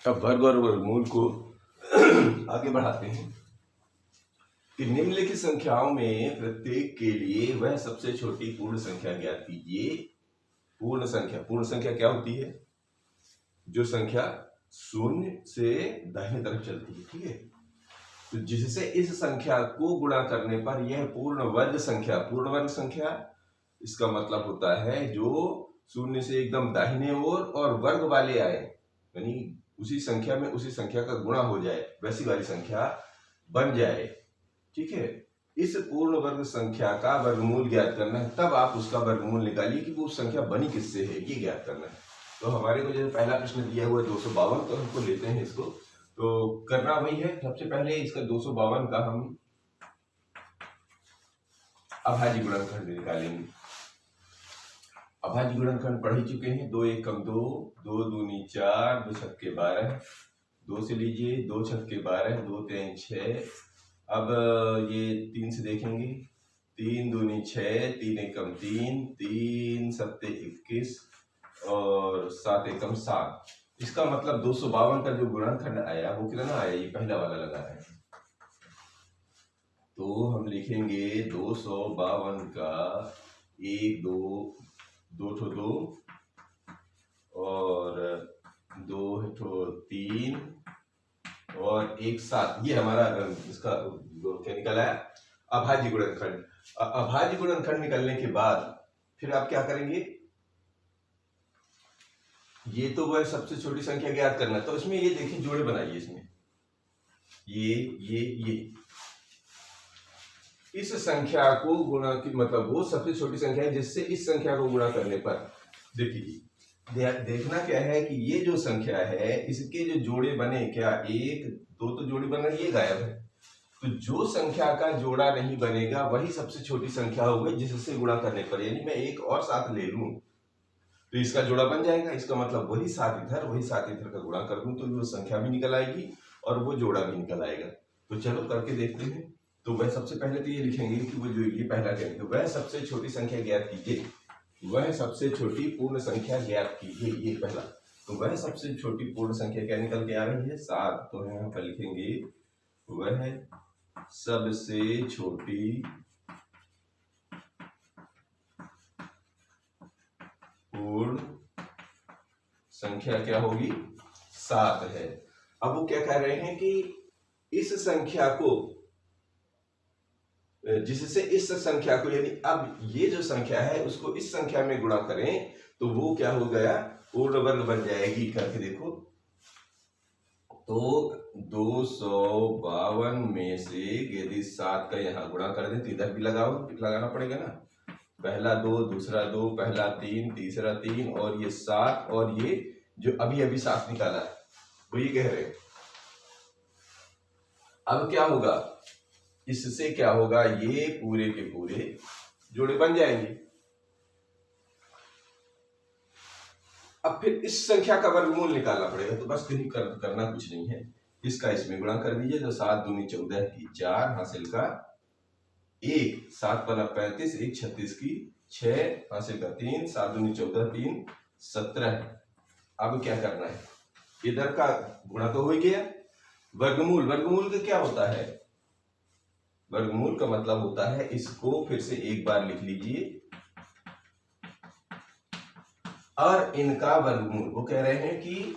अब वर्ग और वर्गमूल को आगे बढ़ाते हैं कि निम्नलिखित संख्याओं में प्रत्येक के लिए वह सबसे छोटी पूर्ण संख्या ज्ञात कीजिए। पूर्ण संख्या क्या होती है? जो संख्या शून्य से दाहिने तरफ चलती है, ठीक है। तो जिससे इस संख्या को गुणा करने पर यह पूर्ण वर्ग संख्या इसका मतलब होता है जो शून्य से एकदम दाहिने ओर और वर्ग वाले आए, यानी उसी संख्या में उसी संख्या का गुणा हो जाए, वैसी वाली संख्या बन जाए, ठीक है। इस पूर्ण वर्ग संख्या का वर्गमूल ज्ञात करना है, तब आप उसका वर्गमूल निकालिए कि वो संख्या बनी किससे है, ये ज्ञात करना है। तो हमारे को जो पहला प्रश्न दिया हुआ है 252, तो हमको लेते हैं इसको। तो करना वही है, सबसे पहले इसका 252 का हम अभाज्य गुणनखंड निकालेंगे। अभाज्य गुणनखंड पढ़ ही चुके हैं। 2 1 कम 2, 2 दूनी 4, 2 छक्के 12, 2 से लीजिए, 2 छक्के 12, 2 3 6। अब ये 3 से देखेंगे, 3 दूनी 6, 3 एकम 3, 3 सत्ते 21 और 7 एकम 7। इसका मतलब 252 का जो गुणनखंड आया वो कितना आया, ये पहला वाला लगा है। तो हम लिखेंगे 252 का 1 2 2 ठो 2 और 2 ठो 3 और 1 7। ये हमारा इसका क्या निकला है, अभाज्य गुणनखंड। अभाज्य गुणनखंड निकलने के बाद फिर आप क्या करेंगे, ये तो वह सबसे छोटी संख्या ज्ञात करना है। तो इसमें ये देखिए जोड़े बनाइए, इसमें ये इस संख्या को गुणा की मतलब वो सबसे छोटी संख्या है जिससे इस संख्या को गुणा करने पर देखिए देखना क्या है कि ये जो संख्या है इसके जो जोड़े बने, क्या 1 2 तो जोड़े बन रही, ये गायब है। तो जो संख्या का जोड़ा नहीं बनेगा वही सबसे छोटी संख्या होगी जिससे गुणा करने पर, यानी मैं एक और 7 ले लूं तो इसका जोड़ा बन जाएगा। इसका मतलब वही 7 इधर का गुणा कर दूं तो वो संख्या भी निकल आएगी और वो जोड़ा भी निकल आएगा। तो चलो करके देखते हैं। तो वह सबसे पहले तो ये लिखेंगे कि वो जो ये पहला कहेंगे वह सबसे छोटी संख्या ज्ञात कीजिए, वह सबसे छोटी पूर्ण संख्या ज्ञात कीजिए, ये पहला। तो वह सबसे छोटी पूर्ण संख्या क्या निकल के आ रही है, 7। तो यहाँ पर लिखेंगे वह सबसे छोटी पूर्ण संख्या क्या होगी, 7 है। अब वो क्या कह रहे हैं कि इस संख्या को जिससे इस संख्या को, यानी अब ये जो संख्या है उसको इस संख्या में गुणा करें तो वो क्या हो गया, पूर्ण वर्ग बन जाएगी। करके देखो, तो 252 में से यदि 7 का यहाँ गुणा कर दें तो इधर भी लगाना पड़ेगा ना, पहला 2 दूसरा 2 पहला 3 तीसरा 3 और ये 7 और ये जो अभी अभी 7 निकाला है वो ये कह रहे हैं। अब क्या होगा, इससे क्या होगा, ये पूरे के पूरे जोड़े बन जाएंगे। अब फिर इस संख्या का वर्गमूल निकालना पड़ेगा। तो बस कहीं करना कुछ नहीं है, इसका इसमें गुणा कर दीजिए। तो 7 दूनी 14 की 4 हासिल का 1, 7 पना 35, 1 36 की 6 हासिल का 3, 7 दूनी 14 3 17। अब क्या करना है, इधर का गुणा तो हो ही गया। वर्गमूल का क्या होता है, वर्गमूल का मतलब होता है, इसको फिर से एक बार लिख लीजिए, और इनका वर्गमूल। वो कह रहे हैं कि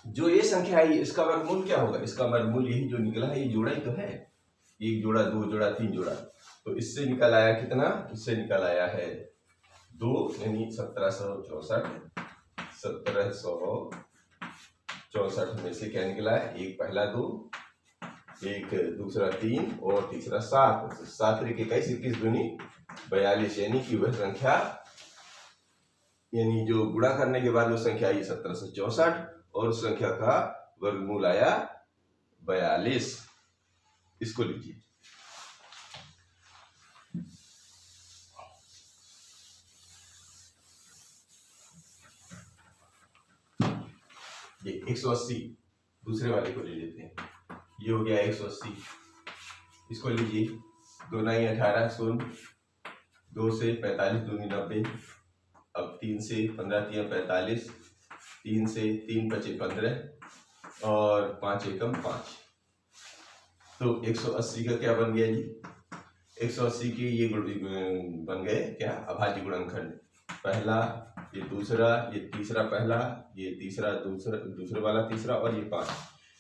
जो ये संख्या है इसका वर्गमूल क्या होगा, इसका वर्गमूल यही जो निकला है, ये जोड़ा ही तो है, 1 जोड़ा 2 जोड़ा 3 जोड़ा। तो इससे निकल आया कितना, इससे निकल आया है 2, यानी 1764। 1764 में से क्या निकला है, एक पहला 2, एक दूसरा 3 और तीसरा 7। 7 × 21 21 दूनी 42, यानी कि वह संख्या, यानी जो गुणा करने के बाद वो संख्या आई 1764 और उस संख्या का वर्गमूल आया 42। इसको लीजिए, ये 180 दूसरे वाले को ले लेते हैं, ये हो गया 180। इसको लीजिए, 2 9 18 शून्य, 2 से 45 दूनी 90, अब 3 से 15 3 45, 3 से 3 × 5 = 15 और 5 एकम 5। तो 180 का क्या बन गया जी? 180 के ये बन गए क्या? अभाज्य गुणनखंड। पहला, ये दूसरा, ये तीसरा पहला, ये तीसरा दूसरा, दूसरे वाला तीसरा और ये 5।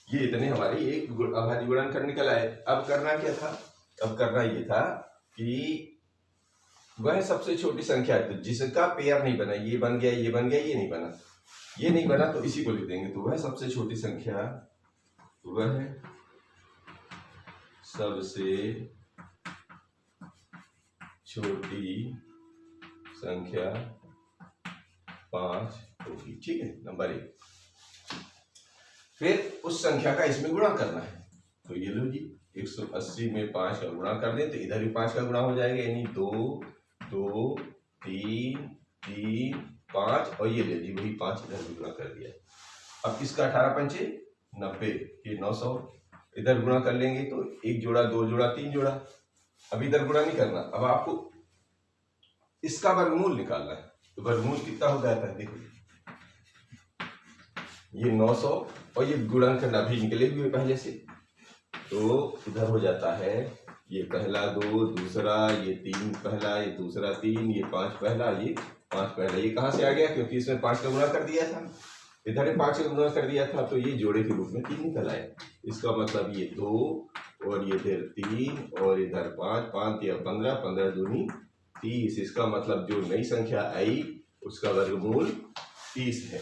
ये इतने हमारे एक अभाज्य गुणनखंड निकल आए। अब करना क्या था? अब करना ये था कि वह सबसे छोटी संख्या है तो जिसका पेयर नहीं बना, ये बन गया, ये बन गया, ये नहीं बना, ये नहीं बना तो इसी को लिख देंगे। तो वह सबसे छोटी संख्या, वह सबसे छोटी संख्या 5 होगी। ठीक है, नंबर 1। फिर उस संख्या का इसमें गुणा करना है। तो ये लो जी, 180 में 5 का गुणा कर दें तो इधर भी 5 का गुणा हो जाएगा, यानी 2 2 3 3 5 और ये ले जी वही 5 इधर भी गुणा कर दिया। अब इसका 18 पंचे 90, ये 900 इधर गुणा कर लेंगे तो 1 जोड़ा 2 जोड़ा 3 जोड़ा। अब इधर गुणा नहीं करना, अब आपको इसका वर्गमूल निकालना है। तो वर्गमूल कितना हो जाता है? देखो ये 900 और ये गुणनखंड अभी निकले हुए पहले से, तो इधर हो जाता है ये पहला 2 दूसरा, ये 3 पहला, ये दूसरा 3, ये 5 पहला, ये 5 पहला। ये कहाँ से आ गया? क्योंकि इसमें 5 का गुणा कर दिया था, इधर 5 का गुणा कर दिया था, तो ये जोड़े के रूप में 3 निकल आए। इसका मतलब ये 2 और ये इधर 3 और इधर 5, 5 या 15, 15 दूनी 30। इसका मतलब जो नई संख्या आई उसका वर्गमूल 30 है।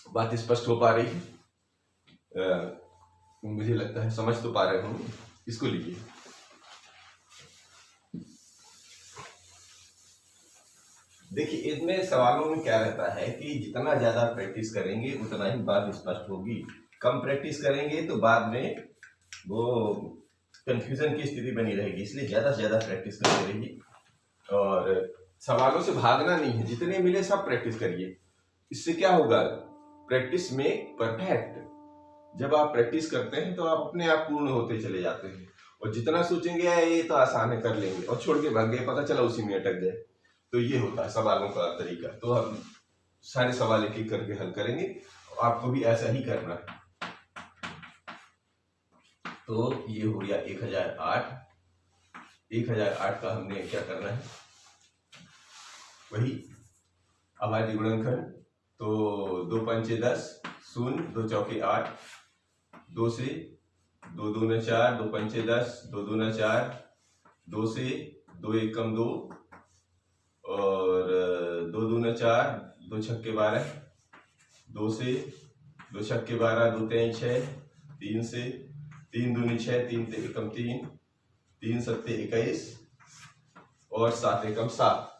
बात स्पष्ट हो पा रही है? मुझे लगता है समझ तो पा रहे होंगे। इसको लीजिए, देखिए इसमें सवालों में क्या रहता है कि जितना ज्यादा प्रैक्टिस करेंगे उतना ही बात स्पष्ट होगी। कम प्रैक्टिस करेंगे तो बाद में वो कंफ्यूजन की स्थिति बनी रहेगी। इसलिए ज्यादा से ज्यादा प्रैक्टिस करनी रहेगी और सवालों से भागना नहीं है। जितने मिले सब प्रैक्टिस करिए। इससे क्या होगा? प्रैक्टिस में परफेक्ट। जब आप प्रैक्टिस करते हैं तो आप अपने आप पूर्ण होते चले जाते हैं और जितना सोचेंगे ये तो आसान है कर लेंगे और छोड़ के भाग गए, पता चला उसी में अटक गए। तो ये होता है सवालों का तरीका। तो हम सारे सवाल एक एक करके हल करेंगे, आपको भी ऐसा ही करना है। तो ये हो गया 1008। 1008 का हमने क्या करना है? वही अभाज्य गुणनखंड। तो 2 पंचे 10, 0 2 चौके 8, 2 से 2 दूने 4, 2 पंचे 10, 2 दूना 4, 2 से 2 एकम 2 और 2 दूना 4, 2 छक्के 12, 2 से 2 छक्के 12, 2 तेई 6, 3 से 3 दूनी 6, 3 ते एकम 3, 3 सत्ते 21 और 7 एकम 7।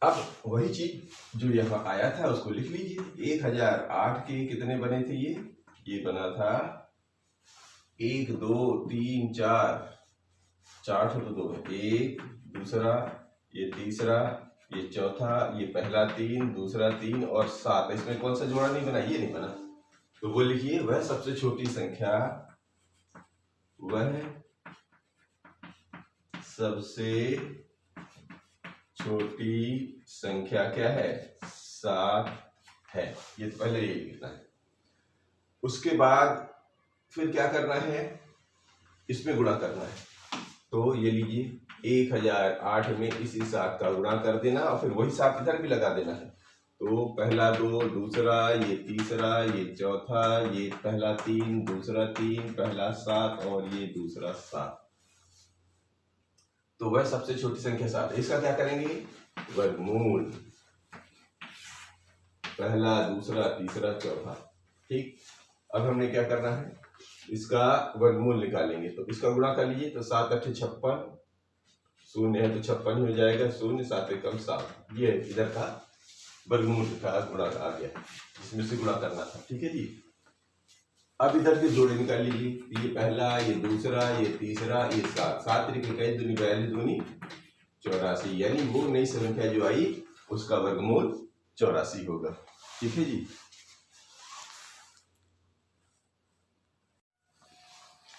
अब वही चीज जो यहाँ आया था उसको लिख लीजिए। 1008 के कितने बने थे? ये बना था 1 2 3 4, 4 तो 2 है, 1 दूसरा, ये तीसरा, ये चौथा, ये पहला 3 दूसरा 3 और 7। इसमें कौन सा जोड़ा नहीं बना? ये नहीं बना। तो वो लिखिए, वह सबसे छोटी संख्या, वह सबसे छोटी संख्या क्या है? 7 है। ये तो पहले ये लिखना है। उसके बाद फिर क्या करना है? इसमें गुणा करना है। तो ये लीजिए 1008 में इसी 7 का गुणा कर देना और फिर वही 7 इधर भी लगा देना है। तो पहला 2 दूसरा, ये तीसरा, ये चौथा, ये पहला 3 दूसरा 3, पहला 7 और ये दूसरा 7। तो वह सबसे छोटी संख्या 7 है। इसका क्या करेंगे? वर्गमूल, पहला दूसरा तीसरा चौथा। ठीक, अब हमने क्या करना है? इसका वर्गमूल निकालेंगे। तो इसका गुणा कर लीजिए। तो 7 8 56, 0 है तो 56 ही हो जाएगा। 0 7 एकम 7। ये इधर का वर्गमूल का गुणा आ गया, इसमें से गुणा करना था। ठीक है जी। अब इधर के जोड़े निकाल लीजिए। ये पहला, ये दूसरा, ये तीसरा, ये 7। 7 तरीके का 2 42 दूनी 84, यानी वो नई संख्या जो आई उसका वर्गमूल 84 होगा। ठीक है जी।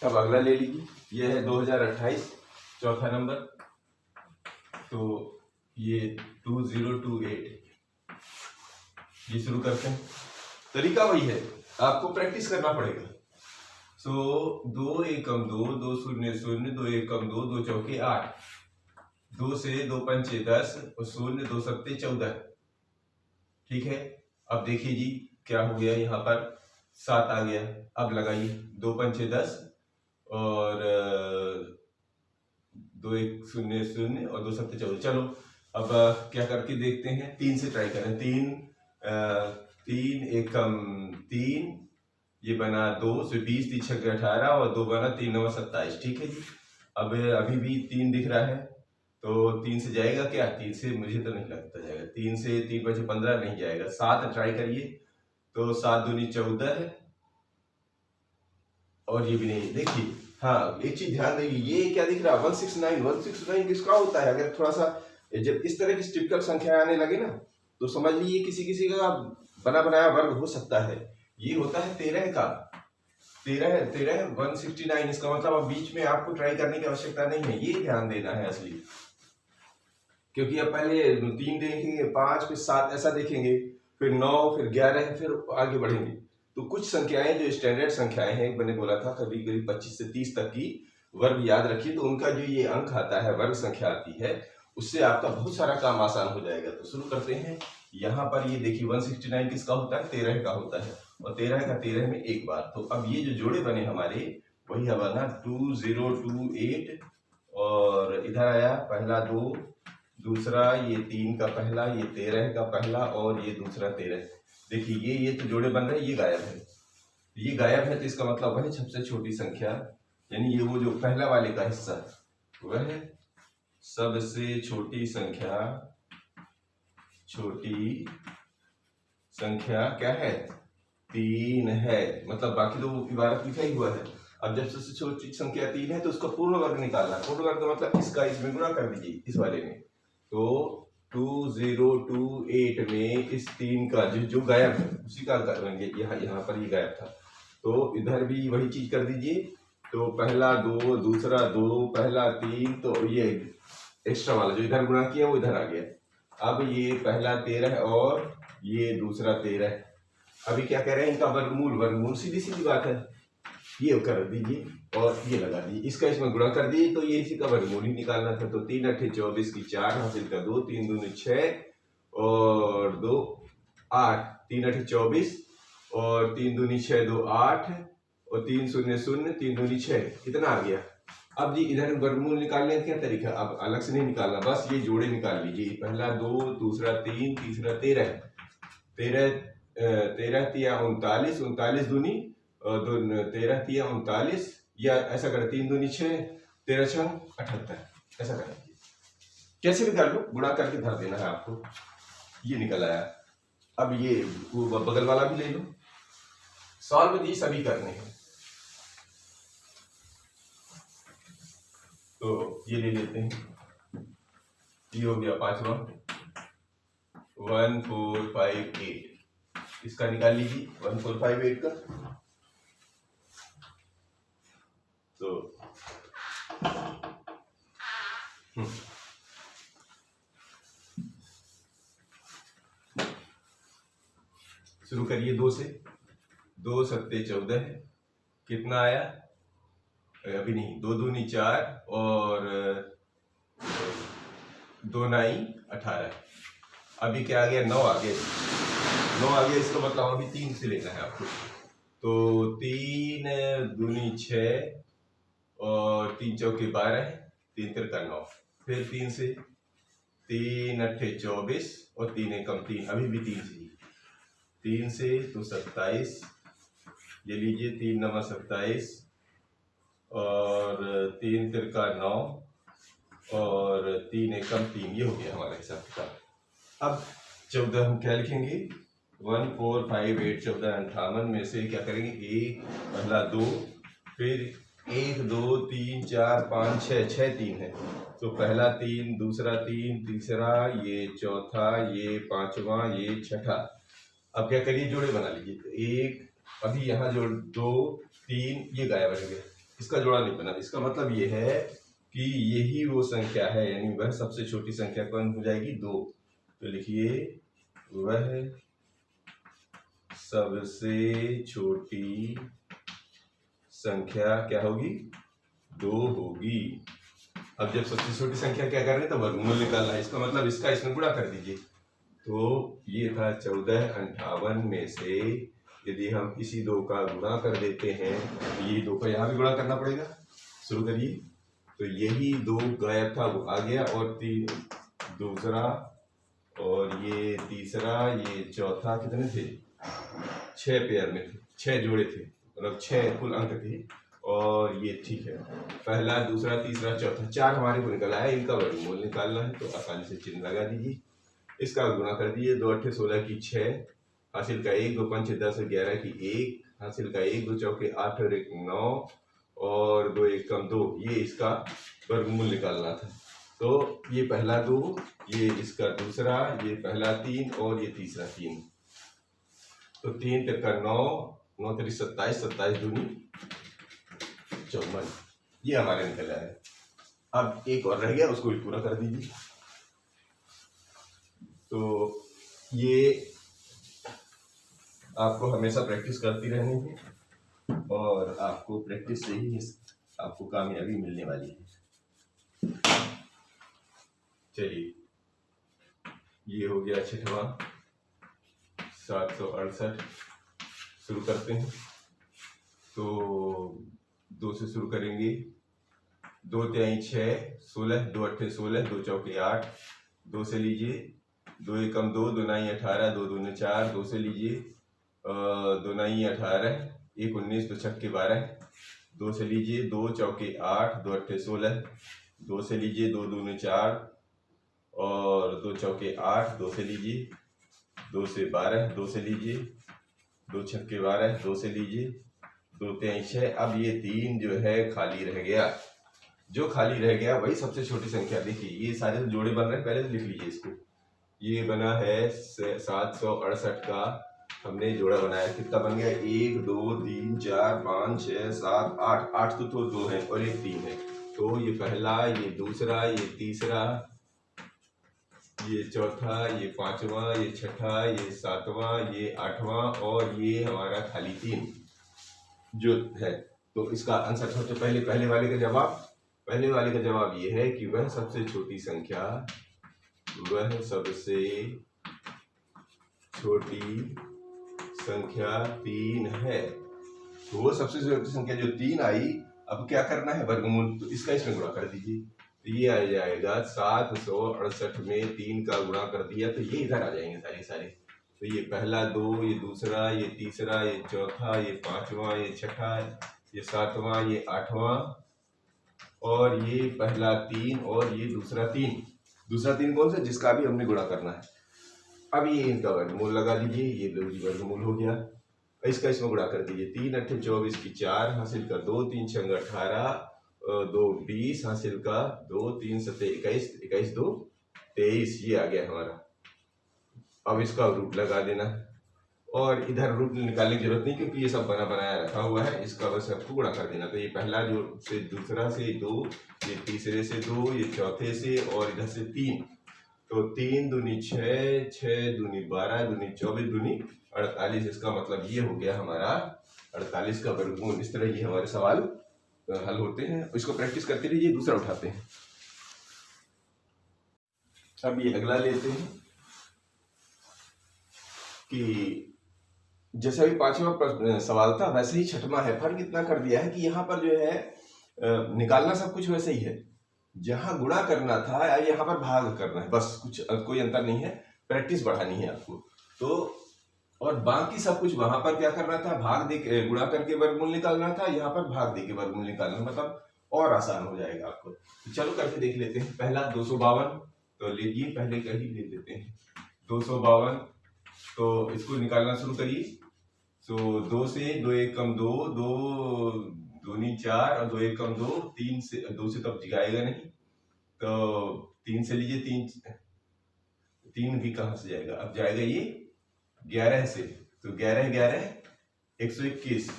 अब अगला ले लीजिए। यह है 2028, चौथा नंबर। तो ये 2028, ये शुरू करते हैं। तरीका वही है, आपको प्रैक्टिस करना पड़ेगा। सो 2 एकम 2, 2 शून्य 0, 2 एकम 2, 2 चौके 8, 2 से 2 पंचे 10 और 0, 2 सत्ते 14। ठीक है, अब देखिए जी क्या हो गया, यहाँ पर 7 आ गया। अब लगाइए 2 पंचे 10 और 2 एक 0 0 और 2 सत्ते 14। चलो अब क्या करके देखते हैं, 3 से ट्राई करें। 3 एकम 3, ये बना 2 से 20, 3 छक्के 18 और 2 बना 3 9 27। ठीक है जी, अब अभी भी 3 दिख रहा है, तो 3 से जाएगा क्या? 3 से मुझे तो नहीं लगता जाएगा। 3 से 3 बचे 15 नहीं जाएगा। 7 ट्राई करिए, तो 7 दूनी 14 है और ये भी नहीं। देखिए हाँ, एक चीज ध्यान देंगे, ये क्या दिख रहा है 169। 169 किसका होता है? अगर थोड़ा सा जब इस तरह की टिपिकल संख्या आने लगे ना, तो समझ लीजिए किसी किसी का बना बनाया वर्ग हो सकता है। ये होता है 13 का, 13 169। इसका मतलब अब बीच में आपको ट्राई करने की आवश्यकता नहीं है, ये ध्यान देना है असली। क्योंकि अब पहले 3 देखेंगे, 5, फिर 7 ऐसा देखेंगे, फिर 9, फिर 11, फिर आगे बढ़ेंगे। तो कुछ संख्याएं जो स्टैंडर्ड संख्याएं हैं, मैंने बोला था करीब करीब 25 से 30 तक की वर्ग याद रखिए, तो उनका जो ये अंक आता है, वर्ग संख्या आती है, उससे आपका बहुत सारा काम आसान हो जाएगा। तो शुरू करते हैं। यहाँ पर ये देखिए 169 किसका होता है? 13 का होता है, और 13 का 13 में एक बार। तो अब ये जो जोड़े बने हमारे, वही है बना 2028, और इधर आया पहला 2, दूसरा ये 3 का पहला, ये 13 का पहला, और ये दूसरा 13। देखिए ये तो जोड़े बन रहे हैं, ये गायब है। ये गायब है तो इसका मतलब वह सबसे छोटी संख्या, यानी ये वो जो पहला वाले का हिस्सा, वह सबसे छोटी संख्या, छोटी संख्या क्या है? 3 है। मतलब बाकी तो इबारत लिखा ही हुआ है। अब जब सबसे छोटी संख्या 3 है तो उसका पूर्ण वर्ग निकालना। पूर्ण वर्ग का मतलब इसका इसमें गुणा कर दीजिए, इस वाले में। तो 2028 में इस 3 का जो गायब है उसी का करेंगे। यहाँ पर ये गायब था, तो इधर भी वही चीज कर दीजिए। तो पहला 2, दूसरा 2, पहला 3, तो ये एक्स्ट्रा वाला जो इधर गुणा किया वो इधर आ गया। अब ये पहला 13 और ये दूसरा 13। अभी क्या कह रहे हैं? इनका वर्गमूल। वर्गमूल सीधी सीधी बात है, ये कर दीजिए और ये लगा दीजिए, इसका इसमें गुणा कर दीजिए, तो ये इसी का वर्गमूल ही निकालना था। तो 3 8 24 की 4 हासिल का 2, 3 दूनी 6 और 2 8, 3 8 24 और 3 दूनी 6, 2 8 और 3 0 0, 3 दूनी 6, कितना आ गया? अब जी इधर वर्गमूल निकालने का क्या तरीका? अब अलग से नहीं निकालना, बस ये जोड़े निकाल लीजिए। पहला 2, दूसरा 3, तीसरा 13। 13 तिया 39, 39 दूनी 13 तिया 39, या ऐसा करें 3 दूनी 6, 13 6 78, ऐसा करें। कैसे भी कर लो, गुणा करके धर देना है आपको। ये निकल आया। अब ये वो बगल वाला भी ले लो। सॉल्व जी सभी करने हैं, तो ये ले लेते हैं। ये हो गया 5वां 1458। इसका निकाल लीजिए 1458 का। तो शुरू करिए 2 से। 2 सत्ते 14 है, कितना आया? अभी नहीं, 2 दूनी 4 और 2 9 18। अभी क्या आ गया? 9 आ गया। 9 आ गया, इसका मतलब अभी 3 से लेना है आपको। तो 3 दूनी 6 और 3 चौके 12, 3 तिरका 9। फिर 3 से, 3 8 24 और 3 एकम 3, अभी भी 3 से। 3 से तो 27, ये लीजिए 3 9 27 और 3 तिरका 9 और 3 एकम 3, ये हो गया हमारा हिसाब किताब। अब 14 हम क्या लिखेंगे? 1458, 14 58 में से क्या करेंगे? 1 पहला 2, फिर 1 2 3 4 5 6, 6 3 है, तो पहला 3, दूसरा 3, तीसरा, ये चौथा, ये 5वां, ये 6ठा। अब क्या करिए? जोड़े बना लीजिए। तो 1, अभी यहाँ जोड़ 2 3, ये गायब हो गया, इसका जोड़ा नहीं बना। इसका मतलब ये है कि यही वो संख्या है, यानी वह सबसे छोटी संख्या कौन हो जाएगी? 2। तो लिखिए वह सबसे छोटी संख्या क्या होगी? 2 होगी। अब जब सबसे छोटी संख्या क्या कर रहे हैं तो वर्गमूल निकालना है, इसका मतलब इसका इसमें गुणा कर दीजिए। तो ये था 1458 में से यदि हम इसी 2 का गुणा कर देते हैं तो ये 2 का यहाँ भी गुणा करना पड़ेगा। शुरू करिए। तो यही 2 गायब था वो आ गया, और दूसरा और ये तीसरा ये चौथा कितने थे? 6 पेयर में थे, 6 जोड़े थे, मतलब 6 कुल अंक थे। और ये ठीक है, पहला दूसरा तीसरा चौथा 4 हमारे को निकल आया। इनका वर्गमूल निकालना है तो आसानी से चिन्ह लगा दीजिए, इसका गुणा कर दीजिए। 2 8 16 की 6 हासिल का 1, 2 5 10 11 की 1 हासिल का 1, 2 चौके 8 और 1 9 और 2 1 कम 2, ये इसका वर्गमूल निकालना था। तो ये पहला 2, ये इसका दूसरा, ये पहला 3 और ये तीसरा 3। तो 3 का 9, 9 3 27, 27 दूनी 54, ये हमारे निकला है। अब एक और रह गया, उसको भी पूरा कर दीजिए। तो ये आपको हमेशा प्रैक्टिस करती रहनी है, और आपको प्रैक्टिस से ही आपको कामयाबी मिलने वाली है। चलिए, ये हो गया 6वां 768। शुरू करते हैं। तो 2 से शुरू करेंगे। 2 तिहाई 6 16, 2 8 16, 2 चौके 8, 2 से लीजिए। 2 एकम 2, 2 नाई 18, 2 दूनी 4, 2 से लीजिए। 2 नाई 18, 1 19, 2 छक्के 12, 2 से लीजिए। 2 चौके 8, 2 8 16, 2 से लीजिए। 2 दूनी 4 और 2 चौके 8, 2 से लीजिए। 2 से 12, 2 से लीजिए। 2 छक्के 12, 2 से लीजिए। 2 तिहाई 6। अब ये 3 जो है खाली रह गया, जो खाली रह गया वही सबसे छोटी संख्या। देखिए ये सारे जोड़े बन रहे हैं, पहले लिख लीजिए इसको। ये बना है 768 का, हमने जोड़ा बनाया, कितना बन गया? 1 2 3 4 5 6 7 8, 8 तो 2 है और एक 3 है। तो ये पहला, ये दूसरा, ये तीसरा, ये चौथा, ये 5वां, ये 6ठा, ये 7वां, ये 8वां और ये हमारा खाली 3 जो है। तो इसका आंसर सबसे पहले वाले का जवाब ये है कि वह सबसे छोटी संख्या, वह सबसे छोटी संख्या 3 है। तो वो सबसे छोटी संख्या जो 3 आई, अब क्या करना है? वर्गमूल। तो इसका इसमें गुणा कर दीजिए। तो ये आ जाएगा 768 में 3 का गुणा कर दिया तो ये इधर आ जाएंगे सारे। तो ये पहला 2, ये दूसरा, ये तीसरा, ये चौथा, ये 5वां, ये 6ठा, ये 7वां, ये 8वां और ये पहला 3 और ये दूसरा 3। दूसरा 3 कौन सा? जिसका भी हमने गुणा करना है। अब ये इनका वर्गमूल लगा दीजिए। ये लो जी, वर्गमूल हो गया। इसका इसमें गुणा कर दीजिए। 3 8 24 की 4 हासिल का 2, 3 6 18, 2 20 हासिल का 2, 3 7 21, 21 2 23, ये आ गया हमारा। अब इसका रूट लगा देना, और इधर रूट निकालने की जरूरत नहीं क्योंकि ये सब बना बनाया रखा हुआ है। इसका बस आपको गुणा कर देना। तो ये पहला जो से दूसरा से 2, ये तीसरे से 2, ये चौथे से और इधर से 3। तो 3 दूनी 6, 6 दूनी 12, दूनी 24, दूनी 48। इसका मतलब ये हो गया हमारा 48 का वर्गमूल। इस तरह ये हमारे सवाल हल होते हैं। इसको प्रैक्टिस करते रहिए। दूसरा उठाते हैं। अब ये अगला लेते हैं कि जैसा भी 5वां सवाल था वैसे ही 6वां है। फर्क इतना कर दिया है कि यहाँ पर जो है निकालना सब कुछ वैसे ही है। जहां गुणा करना था यहाँ पर भाग करना है, बस कुछ कोई अंतर नहीं है। प्रैक्टिस बढ़ानी है आपको। तो और बाकी सब कुछ वहां पर क्या करना था? भाग दे गुणा करके वर्गमूल निकालना था। यहाँ पर भाग दे के वर्गमूल निकालना, मतलब और आसान हो जाएगा आपको। तो चलो करके देख लेते हैं। पहला 252, तो लीजिए पहले कहीं ले लेते हैं 252। तो इसको निकालना शुरू करिए। तो 2 से 2 1 कम 2, 2 दूनी 4 और 2 1 कम 2, 3 से 2 से तो अब आएगा नहीं, तो 3 से लीजिए। 3 भी कहाँ से जाएगा? अब जाएगा ये 11 से। तो 11 11 121,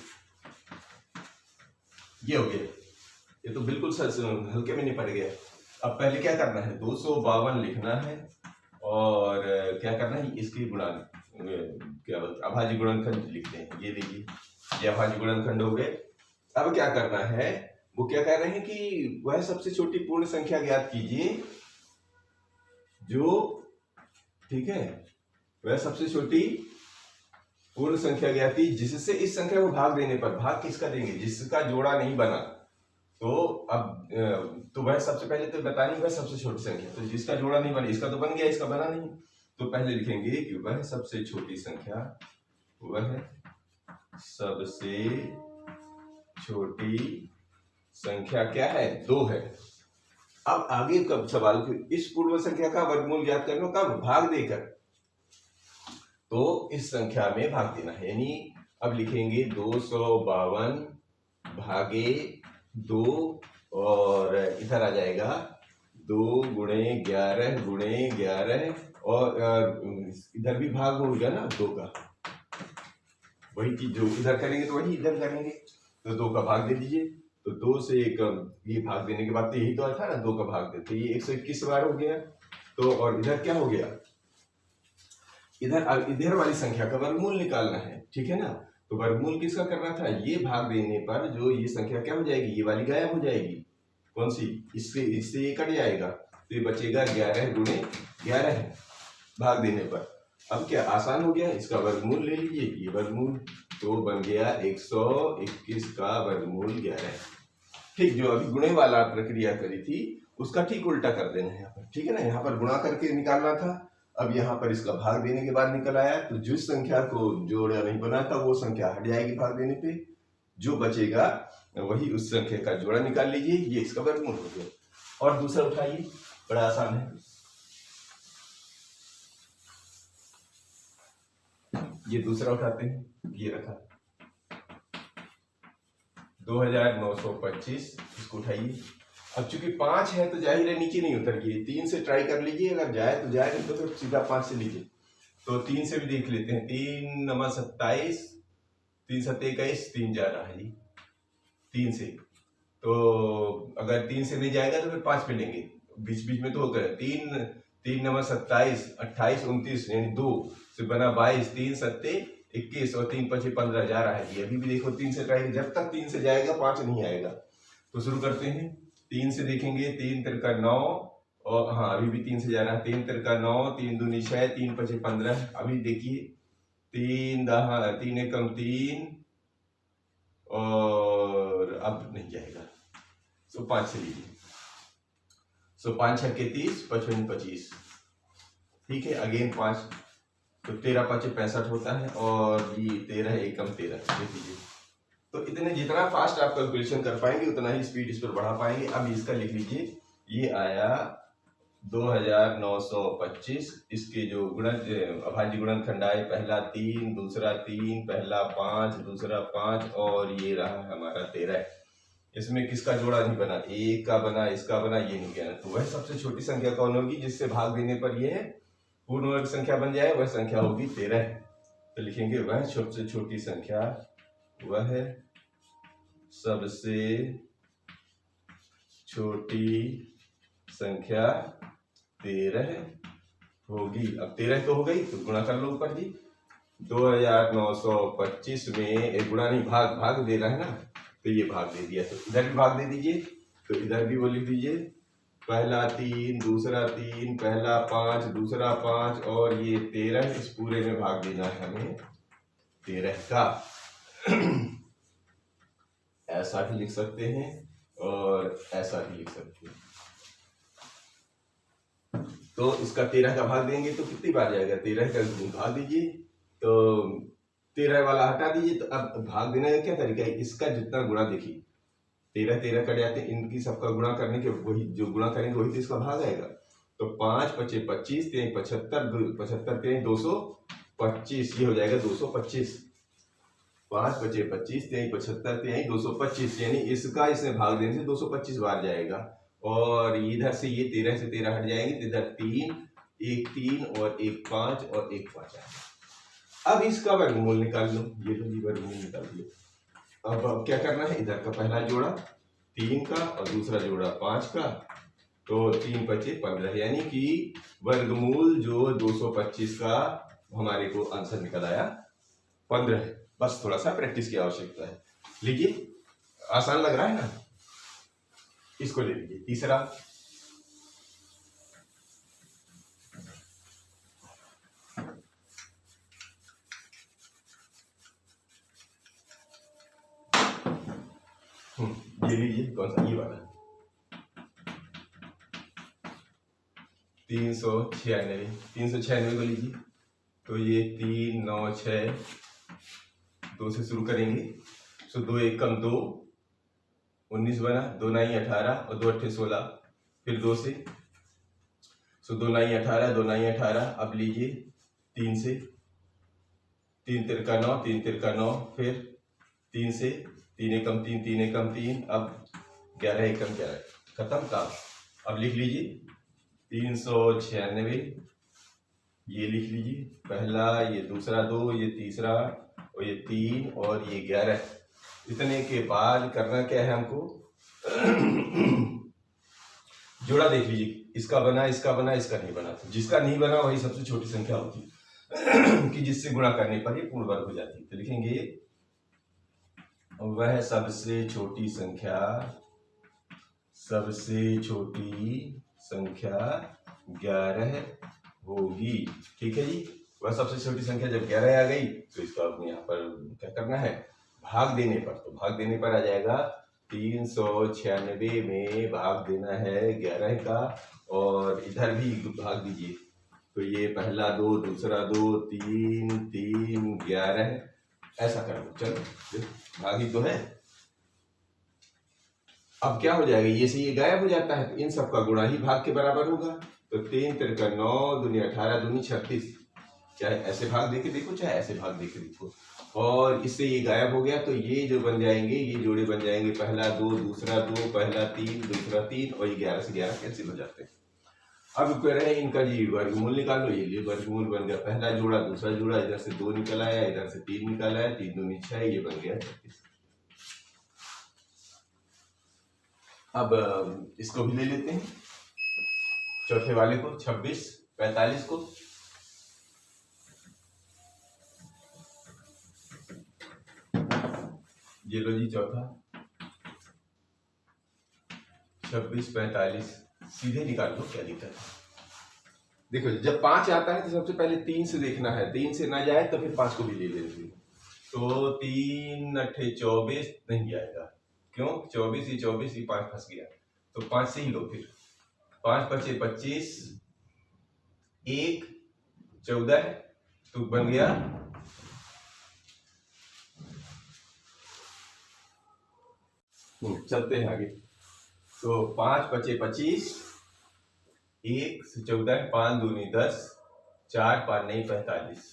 ये हो गया। ये तो बिल्कुल सच हल्के में निपट गया। अब पहले क्या करना है, 252 लिखना है और क्या करना है, इसकी गुणन क्या बोलते अभाज्य गुणनखंड लिखते हैं। ये देखिए, ये अभाज्य गुणनखंड हो गए। अब क्या करना है, वो क्या कह रहे हैं कि वह सबसे छोटी पूर्ण संख्या ज्ञात कीजिए जो, ठीक है, वह सबसे छोटी पूर्ण संख्या ज्ञात की जिससे इस संख्या को भाग देने पर, भाग किसका देंगे, जिसका जोड़ा नहीं बना। तो अब तो वह सबसे पहले तो बतानी वह सबसे छोटी संख्या, तो जिसका जोड़ा नहीं बना, इसका तो बन गया, इसका बना नहीं। तो पहले लिखेंगे कि वह सबसे छोटी संख्या, वह सबसे छोटी संख्या क्या है, 2 है। अब आगे कब सवाल, इस पूर्ण संख्या का वर्गमूल ज्ञात करना, कब, भाग देकर। तो इस संख्या में भाग देना है, यानी अब लिखेंगे 252 भागे 2 और इधर आ जाएगा 2 गुणे 11 और इधर भी भाग हो गया ना 2 का, वही चीज जो इधर करेंगे तो वही इधर करेंगे। तो 2 का भाग दे दीजिए, तो 2 से ये भाग देने के बाद तो यही तो था ना, 2 का भाग देते, ये 121 बार हो गया। तो और इधर क्या हो गया, इधर वाली संख्या का वर्गमूल निकालना है, ठीक है ना। तो वर्गमूल किसका करना था, ये भाग देने पर जो ये संख्या क्या हो जाएगी, ये वाली गायब हो जाएगी, कौन सी, इससे ये कट जाएगा, तो ये बचेगा 11 गुणे 11 भाग देने पर। अब क्या आसान हो गया, इसका वर्गमूल ले लीजिए, ये वर्गमूल तो बन गया 121 का वर्गमूल 11। ठीक, जो अभी गुणे वाला प्रक्रिया करी थी उसका ठीक उल्टा कर देना है यहाँ पर, ठीक है ना। यहाँ पर गुणा करके निकालना था, अब यहाँ पर इसका भाग देने के बाद निकल आया, तो जिस संख्या को जोड़ा नहीं बना था वो संख्या हट जाएगी भाग देने पे, जो बचेगा वही उस संख्या का जोड़ा निकाल लीजिए, ये इसका वर्गमूल हो गया। और दूसरा उठाइए, बड़ा आसान है, ये दूसरा उठाते हैं, ये रखा 2925, इसको उठाइए। अब चूंकि 5 है तो जाहिर है नीचे नहीं उतरिए, 3 से ट्राई कर लीजिए, अगर जाए तो जाए, नहीं तो फिर सीधा 5 से लीजिए। तो 3 से भी देख लेते हैं, 3 9 27, 3 7 21, 3 जा रहा है जी 3 से। तो अगर 3 से नहीं जाएगा तो फिर 5 पे लेंगे, बीच बीच में तो होता है, 3 9 27 28 29 यानी 2 से बना 22, 3 7 21 और 3 5 15 जा रहा है जी। अभी भी देखो 3 से ट्राई, जब तक 3 से जाएगा 5 नहीं आएगा। तो शुरू करते हैं, 3 से देखेंगे, 3 3 का 9 और हाँ अभी भी 3 से जा रहा है, 3 3 का 9, 3 दूनी 6, 3 5 15। अभी देखिए 3 3 एकम 3 और अब नहीं जाएगा, तो 5 से लीजिए। सो 5 6 30, 55 25, ठीक है। अगेन 5, तो 13 5 65 होता है और ये 13 एकम 13, देख लीजिए। तो इतने जितना फास्ट आप कैलकुलेशन कर पाएंगे उतना ही स्पीड इस पर बढ़ा पाएंगे। अब इसका लिख लीजिए, ये आया 2925, इसके जो अभाज्य गुणनखंड आए, पहला 3, दूसरा 3, पहला 5, दूसरा 5 और ये रहा हमारा 13। इसमें किसका जोड़ा नहीं बना, एक का बना, इसका बना, ये नहीं गया। तो वह सबसे छोटी संख्या कौन होगी जिससे भाग देने पर यह पूर्ण वर्ग संख्या बन जाए, वह संख्या होगी 13। तो लिखेंगे वह सबसे छोटी संख्या, वह सबसे छोटी संख्या 13 होगी। अब 13 तो हो गई, तो गुणा कर लो ऊपर जी। 2925 में एक गुणा नहीं, भाग दे रहा है ना, तो ये भाग दे दिया, तो इधर भी भाग दे दीजिए। तो इधर भी वो लिख दीजिए, पहला 3, दूसरा 3, पहला 5, दूसरा 5 और ये 13, इस पूरे में भाग देना है हमें 13 का। ऐसा भी लिख सकते हैं और ऐसा भी लिख सकते हैं। तो इसका 13 का भाग देंगे तो कितनी बार जाएगा, 13 का भाग दीजिए, तो 13 वाला हटा दीजिए। तो अब भाग देने का क्या तरीका है, इसका जितना गुणा देखिए, 13 13 कट जाते हैं, इनकी सबका गुणा करने के वही जो गुणा करेंगे वही तो इसका भाग आएगा। तो 5 5 25, 3 75, 75 3 225, ये हो जाएगा 225। 5 5 25, 3 75 3 225, यानी इसका इसमें भाग देने से 225 बार जाएगा। और इधर से ये 13 से 13 हट जाएंगे, तो इधर 3 1 3 और 1 5 और 1 5 आएगा। अब इसका वर्गमूल निकाल लो, ये तो वर्गमूल निकाल दिया। अब क्या करना है, इधर का पहला जोड़ा 3 का और दूसरा जोड़ा 5 का, तो 3 5 15, यानी कि वर्गमूल जो 225 का हमारे को आंसर निकल आया 15 है। बस थोड़ा सा प्रैक्टिस की आवश्यकता है। लीजिए, आसान लग रहा है ना, इसको ले लीजिए। तीसरा, ये लीजिए, कौन सा, ये वाला 396, 396 को लीजिए। तो ये 3 9 6, 2 से शुरू करेंगे। तो 2 1 कम 2, 19 बना, 2 9 18 और 2 8 16, फिर 2 से, सो 2 9 18, 2 9 18। अब लीजिए 3 से, 3 तिरका 9, 3 तिरका 9, फिर 3 से, 3 एकम 3, 3 एकम 3, अब 11 एकम 11, खत्म काम। अब लिख लीजिए 396, ये लिख लीजिए पहला, ये दूसरा 2, ये तीसरा और ये 3 और ये 11। इतने के बाद करना क्या है हमको, जोड़ा देख लीजिए, इसका बना, इसका बना, इसका नहीं बना। तो जिसका नहीं बना वही सबसे छोटी संख्या होती है कि जिससे गुणा करने पर ये पूर्ण वर्ग हो जाती है। तो लिखेंगे वह सबसे छोटी संख्या, सबसे छोटी संख्या 11 होगी। ठीक है जी, वह सबसे छोटी संख्या जब 11 आ गई तो इसका यहाँ पर क्या करना है, भाग देने पर। तो भाग देने पर आ जाएगा 396 में भाग देना है 11 का, और इधर भी भाग दीजिए। तो ये पहला 2, दूसरा 2, 3 3 11, ऐसा कर लो। चलो, भाग ही तो है। अब क्या हो जाएगा, ये से ये गायब हो जाता है, तो इन सब का गुणा ही भाग के बराबर होगा। तो 3 तिरका 9, दूनी 18, दूनी 36। चाहे ऐसे भाग देके देखो, चाहे ऐसे भाग देके देखो, और इससे ये गायब हो गया। तो ये जो बन जाएंगे, ये जोड़े बन जाएंगे, पहला 2, दूसरा 2, पहला 3, दूसरा 3, और ये 11 से 11 कैंसिल हो जाते हैं। अब कह रहे हैं इनका जी वर्गमूल निकालो। ये वर्गमूल बन गया, पहला जोड़ा, दूसरा जोड़ा, इधर से 2 निकल आया, इधर से 3 निकल आया, 3 दूनी 6, ये बन गया 36। अब इसको भी ले लेते हैं, चौथे वाले को, 26 45 को। ये लो जी चौथा, 26 45, सीधे निकाल लो, क्या दिक्कत है। देखो जब 5 आता है तो सबसे पहले 3 से देखना है, 3 से ना जाए तो फिर 5 को भी ले लेंगे। तो 3 8 24 नहीं आएगा, क्यों, 24 ही 24 ही 5 फंस गया, तो 5 से ही लो। फिर 5 5 25, 1 14, तो बन गया चलते हैं आगे। तो 5 5 25, 1 से 14, 5 दूनी 10, 4 5 नहीं 45।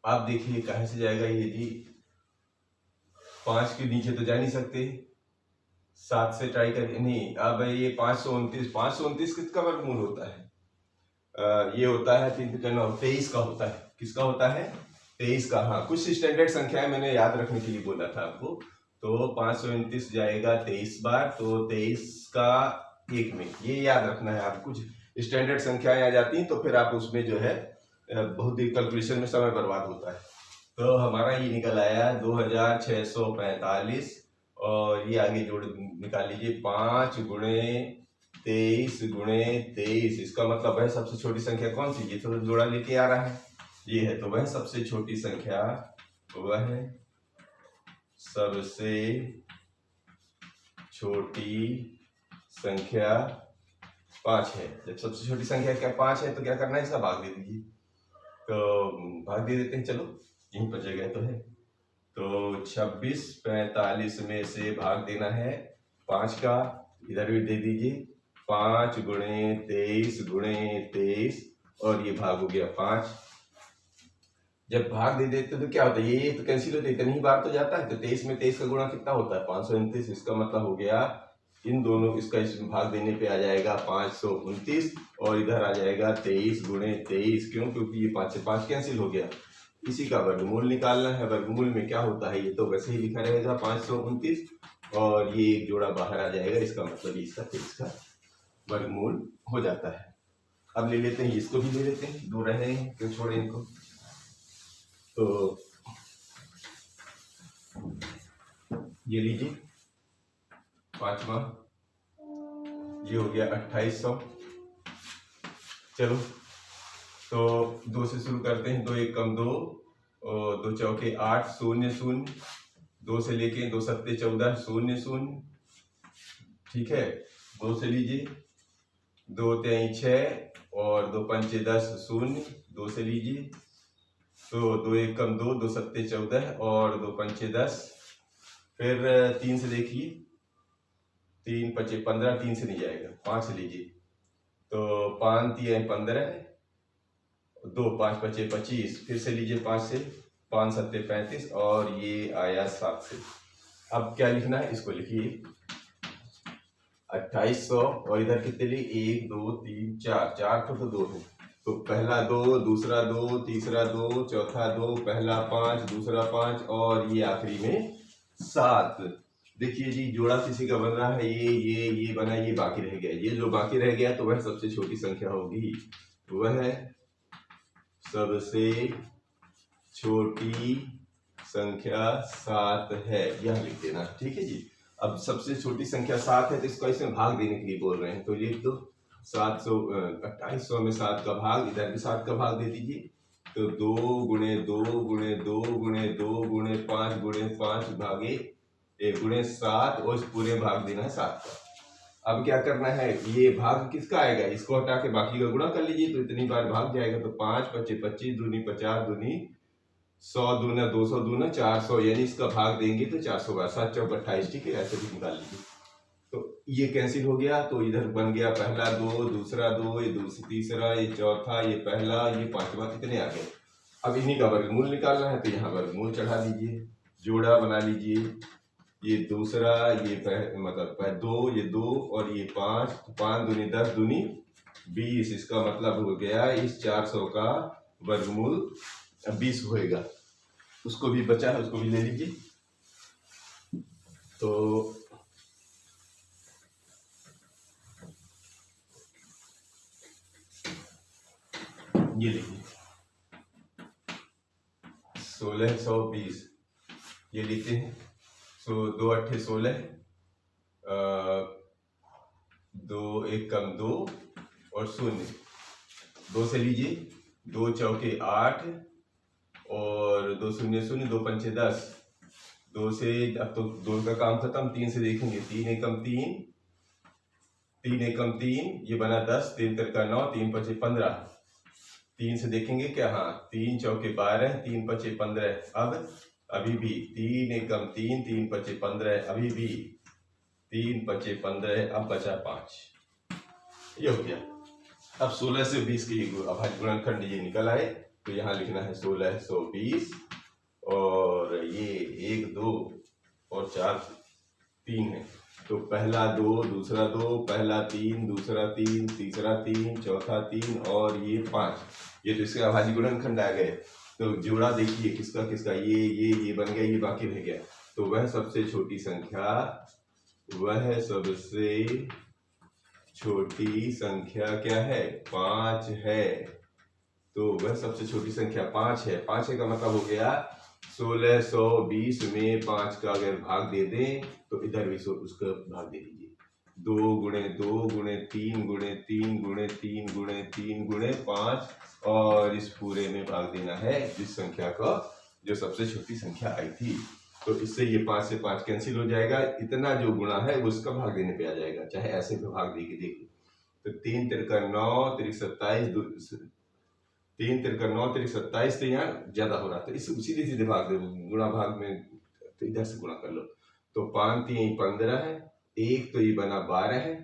आप देखिए कहाँ से जाएगा ये जी, 5 के नीचे तो जा नहीं सकते, 7 से ट्राई कर, नहीं। अब ये 529, 529 किसका वर्गमूल होता है, ये होता है 23 का होता है। किसका होता है, 23 का। हाँ, कुछ स्टैंडर्ड संख्याएं मैंने याद रखने के लिए बोला था आपको। तो 529 जाएगा 23 बार, तो 23 का 1 में, ये याद रखना है आप। कुछ स्टैंडर्ड संख्याएं आ जाती हैं तो फिर आप उसमें जो है बहुत ही कैलकुलेशन में समय बर्बाद होता है। तो हमारा ये निकल आया 2645, और ये आगे जोड़ निकाल लीजिए, 5 गुणे 23 गुणे 23। इसका मतलब वह सबसे छोटी संख्या कौन सी, ये तो जोड़ा लेके आ रहा है, ये है। तो वह सबसे छोटी संख्या, वह सबसे छोटी संख्या 5 है। जब सबसे छोटी संख्या क्या 5 है तो क्या करना है, इसका भाग दे दीजिए। तो भाग दे देते हैं, चलो यहीं पर जगह तो है। तो 26 45 में से भाग देना है 5 का, इधर भी दे दीजिए, 5 गुणे 23 गुणे 23, और ये भाग हो गया 5। जब भाग दे देते तो क्या होता है, ये तो कैंसिल होता है, इतनी ही बार तो जाता है। तो 23 में 23 का गुणा कितना होता है, 529। इसका मतलब हो गया इन दोनों, इसका इसमें भाग देने पे आ जाएगा 529, और इधर आ जाएगा 23 गुणे 23। क्यों, क्योंकि ये 5 से 5 कैंसिल हो गया। इसी का वर्गमूल निकालना है। वर्गमूल में क्या होता है, ये तो वैसे ही लिखा रहेगा 529, और ये एक जोड़ा बाहर आ जाएगा, इसका मतलब इसका फिर इसका वर्गमूल हो जाता है। अब ले लेते हैं, इसको भी ले लेते हैं, दो रहे हैं क्यों छोड़े इनको। तो ये लीजिए पांचवा, ये हो गया 2800। चलो तो दो से शुरू करते हैं, दो एक कम दो, और दो चौके 8, 0 0, दो से लेके दो सत्ते 14, 0 0, ठीक है। दो से लीजिए, दो तेई 6 और दो पंचे 10, 0, दो से लीजिए। तो दो एक कम दो, दो सत्ते 14 और दो पंचे 10। फिर 3 से देखिए, 3 पचे 15, 3 से नहीं जाएगा, 5 से लीजिए। तो 5 3 15, दो 5 पचे 25, फिर से लीजिए 5 से, 5 सत्ते 35 और ये आया 7 से। अब क्या लिखना है, इसको लिखिए 2800 और इधर कितने लिए, 1 2 3 4, 4 तो दो है। तो पहला 2, दूसरा 2, तीसरा 2, चौथा 2, पहला 5, दूसरा 5 और ये आखिरी में 7। देखिए जी, जोड़ा किसी का बन रहा है, ये बना, ये बाकी रह गया। ये जो बाकी रह गया तो वह सबसे छोटी संख्या होगी, वह सबसे छोटी संख्या 7 है, यह लिख देना, ठीक है जी। अब सबसे छोटी संख्या 7 है तो इसको इसमें भाग देने के लिए बोल रहे हैं, तो लिख दो 2800 में 7 का भाग, इधर भी 7 का भाग दे दीजिए। तो 2 गुणे 2 गुणे 2 गुणे 2 गुणे 5 भागे 1 गुणे 7 और इस पूरे भाग देना है 7 का। अब क्या करना है, ये भाग किसका आएगा, इसको हटा के बाकी का गुणा कर लीजिए, तो इतनी बार भाग जाएगा। तो 5 पचे 25, दूनी 50, दूनी 100, दूना 200, दूना 400, यानी इसका भाग देंगे तो 400 बार, 7 चौक 28, ठीक है, ऐसे भी निकाल लीजिए। तो ये कैंसिल हो गया, तो इधर बन गया पहला 2, दूसरा 2, ये तीसरा, ये चौथा, ये पहला, ये पांचवा, कितने आ गए। अब इन्हीं का वर्गमूल निकालना है, तो यहाँ वर्गमूल चढ़ा दीजिए, जोड़ा बना लीजिए। ये दूसरा, ये मतलब 2, ये 2 और ये 5, 5 दूनी 10, दूनी 20, इसका मतलब हो गया इस 400 का वर्गमूल 20 होएगा। उसको भी बचा है, उसको भी ले लीजिए। तो ये लिखिए 1620, ये लिखते हैं। सो 2 8 16, 2 1 कम 2 और 0, 2 से लीजिए, 2 चौके 8 और 2 0 0, 2 पंचे 10, 2 से, अब तो 2 का काम खत्म, 3 से देखेंगे, 3 एकम 3, 3 एकम 3, ये बना 10, 3 का 9, 3 पचे 15, 3 से देखेंगे क्या, हाँ 3 चौके 12, 3 पचे 15, अब अभी भी 3 एकम 3, 3 पचे 15, अभी भी 3 पचे 15, अब बचा 5, ये हो गया। अब 16 से 20 की अभाज्य गुणनखंड ये निकल आए, तो यहाँ लिखना है 1620 और ये 1 2 और 4 3 है। तो पहला 2, दूसरा 2, पहला 3, दूसरा 3, तीसरा 3, चौथा 3 और ये 5, ये तो इसके अभाज्य गुणनखंड आ गए। तो जोड़ा देखिए किसका किसका, ये बन गया, ये बाकी रह गया। तो वह सबसे छोटी संख्या, वह सबसे छोटी संख्या क्या है, 5 है। तो वह सबसे छोटी संख्या 5 है। 5 है का मतलब हो गया 1620 में 5 का अगर भाग दे दें तो इधर भी उसका भाग दे दीजिए। 2 गुणे 2 गुणे 3 गुणे 3 गुणे 3 गुणे 3 गुणे 5 और इस पूरे में भाग देना है जिस संख्या का जो सबसे छोटी संख्या आई थी। तो इससे ये 5 से 5 कैंसिल हो जाएगा, इतना जो गुणा है उसका भाग देने पे आ जाएगा, चाहे ऐसे भी भाग दे के देखिए। तो 3 तिरका 9 तिरक 27, 3 तिरका 9 तिरक 27, तो यहाँ ज्यादा हो रहा था, इस सीधे सीधे भाग दे, गुणा भाग में तो इधर से गुणा कर लो। तो 5 3 15 है, 1 तो ये बना 12 है,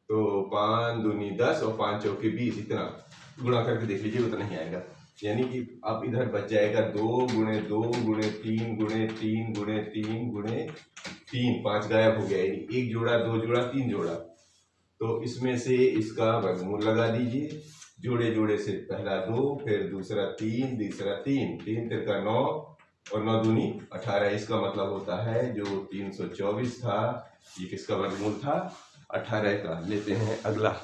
तो 5 दूनी 10 और 5 चौके 20, इतना गुणा करके देख लीजिए, उतना ही आएगा। यानी कि अब इधर बच जाएगा 2 गुणे 2 गुणे 3 गुणे 3 गुणे 3 गुणे 3, 5 गायब हो गया, यानी 1 जोड़ा 2 जोड़ा 3 जोड़ा। तो इसमें से इसका वर्गमूल लगा दीजिए, जोड़े जोड़े से पहला 2, फिर दूसरा 3, तीसरा 3, 3 तिरका 9, और 9 दूनी 18। इसका मतलब होता है जो 324 था ये किसका वर्गमूल था? 18 का। लेते हैं अगला।